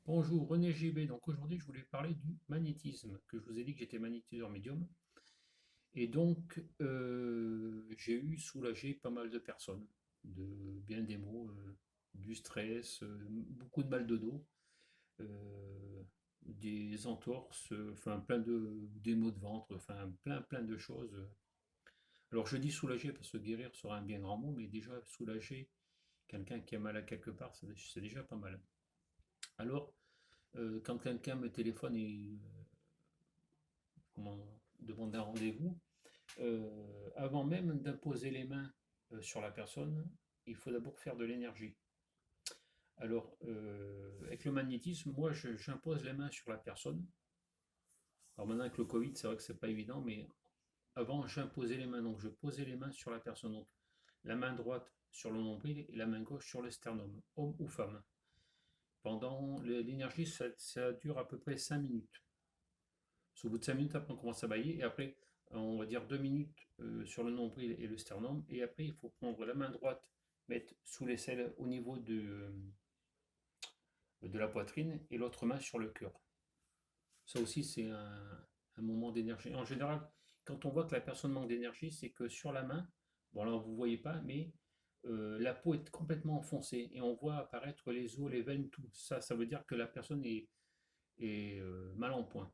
Bonjour, René JB. Donc aujourd'hui, je voulais parler du magnétisme, que je vous ai dit que j'étais magnétiseur médium. Et donc, j'ai eu soulagé pas mal de personnes, de bien des maux, du stress, beaucoup de mal de dos, euh, des entorses, enfin des maux de ventre, enfin plein de choses. Alors je dis soulager parce que guérir sera un bien grand mot, mais déjà soulager quelqu'un qui a mal à quelque part, c'est déjà pas mal. Alors, quand quelqu'un me téléphone et comment demander un rendez-vous, avant même d'imposer les mains sur la personne, il faut d'abord faire de l'énergie. Alors, avec le magnétisme, moi, j'impose les mains sur la personne. Alors maintenant, avec le Covid, c'est vrai que c'est pas évident, mais avant, j'imposais les mains. Donc, je posais les mains sur la personne. Donc, la main droite sur le nombril et la main gauche sur le sternum, homme ou femme. Pendant l'énergie, ça dure à peu près 5 minutes. Au bout de 5 minutes, après, on commence à bailler. Et après, on va dire 2 minutes sur le nombril et le sternum. Et après, il faut prendre la main droite, mettre sous l'aisselle au niveau de la poitrine et l'autre main sur le cœur. Ça aussi, c'est un moment d'énergie. En général, quand on voit que la personne manque d'énergie, c'est que sur la main, bon là, vous ne voyez pas, mais la peau est complètement enfoncée et on voit apparaître les os, les veines, tout. Ça veut dire que la personne est mal en point.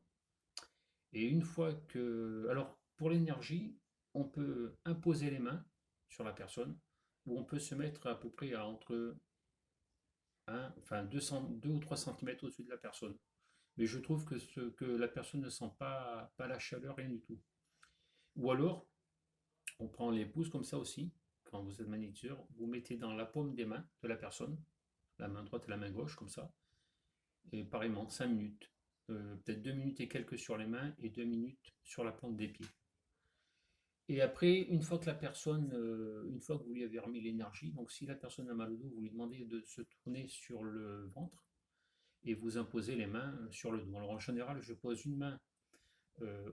Et une fois que... Alors, pour l'énergie, on peut imposer les mains sur la personne, ou on peut se mettre à peu près à entre 2 ou 3 centimètres au-dessus de la personne. Mais je trouve que la personne ne sent pas la chaleur, rien du tout. Ou alors, on prend les pouces comme ça aussi, quand vous êtes magnétiseur, vous mettez dans la paume des mains de la personne, la main droite et la main gauche, comme ça, et pareillement, 5 minutes. Peut-être 2 minutes et quelques sur les mains et 2 minutes sur la plante des pieds. Et après, une fois que la personne, une fois que vous lui avez remis l'énergie, donc si la personne a mal au dos, vous lui demandez de se tourner sur le ventre et vous imposez les mains sur le dos. Alors en général, je pose une main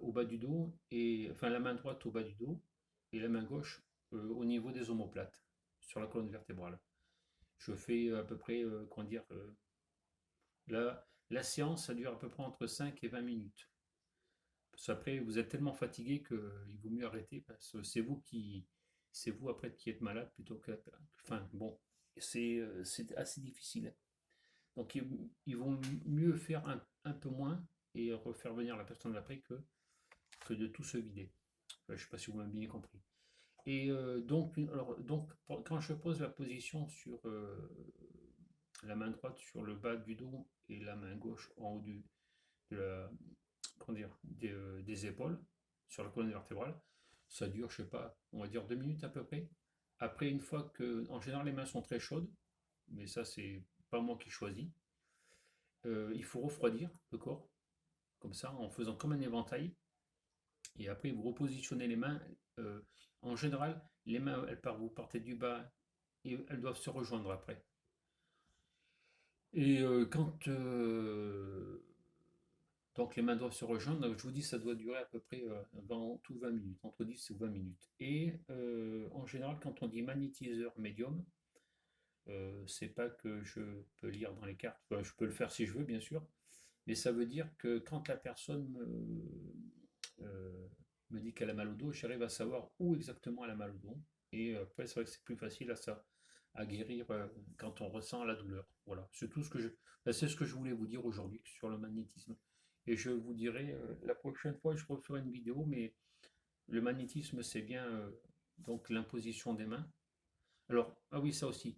au bas du dos, et enfin la main droite au bas du dos et la main gauche au niveau des omoplates, sur la colonne vertébrale. Je fais à peu près, comment dire, la séance, ça dure à peu près entre 5 et 20 minutes. Parce qu'après, vous êtes tellement fatigué qu'il vaut mieux arrêter parce que c'est vous après qui êtes malade plutôt que, enfin bon, c'est assez difficile. Donc ils vont mieux faire un peu moins et refaire venir la personne d'après que de tout se vider. Je ne sais pas si vous m'avez bien compris. Et quand je pose la position sur la main droite sur le bas du dos et la main gauche en haut de la, comment dire, des épaules, sur la colonne vertébrale. Ça dure, je sais pas, on va dire 2 minutes à peu près. Après, une fois que, en général, les mains sont très chaudes, mais ça, c'est pas moi qui choisis, il faut refroidir le corps, comme ça, en faisant comme un éventail. Et après, vous repositionnez les mains. euh, En général, les mains, vous partez du bas et elles doivent se rejoindre après. Et quand donc les mains doivent se rejoindre. Je vous dis, ça doit durer à peu près 20 minutes, entre 10 ou 20 minutes. Et en général, quand on dit magnétiseur médium, c'est pas que je peux lire dans les cartes. Enfin, je peux le faire si je veux, bien sûr. Mais ça veut dire que quand la personne me dit qu'elle a mal au dos, j'arrive à savoir où exactement elle a mal au dos. Et après, c'est vrai que c'est plus facile à guérir quand on ressent la douleur. Voilà, c'est tout ce que c'est ce que je voulais vous dire aujourd'hui sur le magnétisme. Et je vous dirai la prochaine fois, je referai une vidéo, mais le magnétisme, c'est bien donc l'imposition des mains. Alors, ah oui, ça aussi.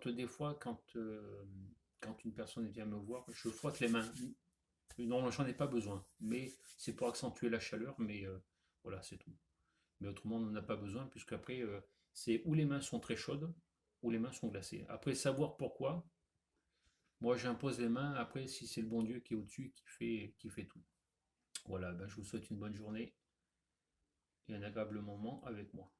Des fois, quand une personne vient me voir, je frotte les mains. Non, j'en ai pas besoin, mais c'est pour accentuer la chaleur, mais voilà, c'est tout. Mais autrement, on n'en a pas besoin, puisque après, c'est où les mains sont très chaudes, ou les mains sont glacées. Après, savoir pourquoi, moi j'impose les mains, après, si c'est le bon Dieu qui est au-dessus, qui fait tout. Voilà, ben, je vous souhaite une bonne journée et un agréable moment avec moi.